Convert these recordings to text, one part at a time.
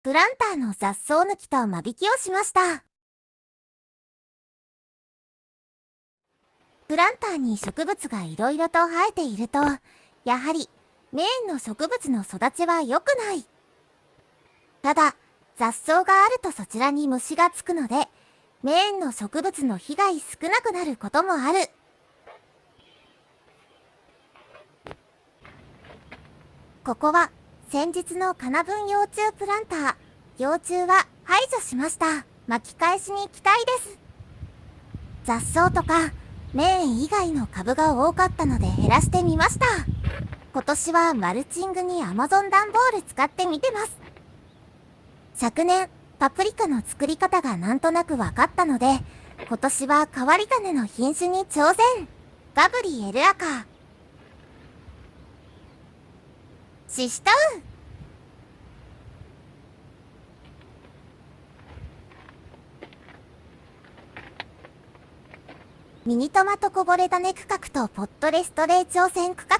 プランターの雑草抜きと間引きをしました。プランターに植物がいろいろと生えていると、やはりメインの植物の育ちは良くない。ただ、雑草があるとそちらに虫がつくので、メインの植物の被害少なくなることもある。ここは先日のカナブン幼虫プランター。幼虫は排除しました。巻き返しに期待です。雑草とかメイン以外の株が多かったので減らしてみました。今年はマルチングに Amazon 段ボール使ってみてます。昨年パプリカの作り方がなんとなく分かったので、今年は変わり種の品種に挑戦。ガブリエルアカー、シシトウ、ミニトマトこぼれ種区画とポットレストレー挑戦区画。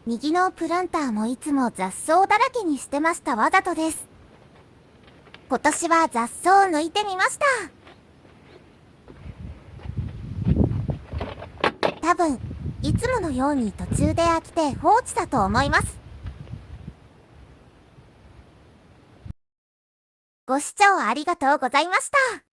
右のプランターもいつも雑草だらけにしてました。わざとです。今年は雑草を抜いてみました。多分、いつものように途中で飽きて放置だと思います。ご視聴ありがとうございました。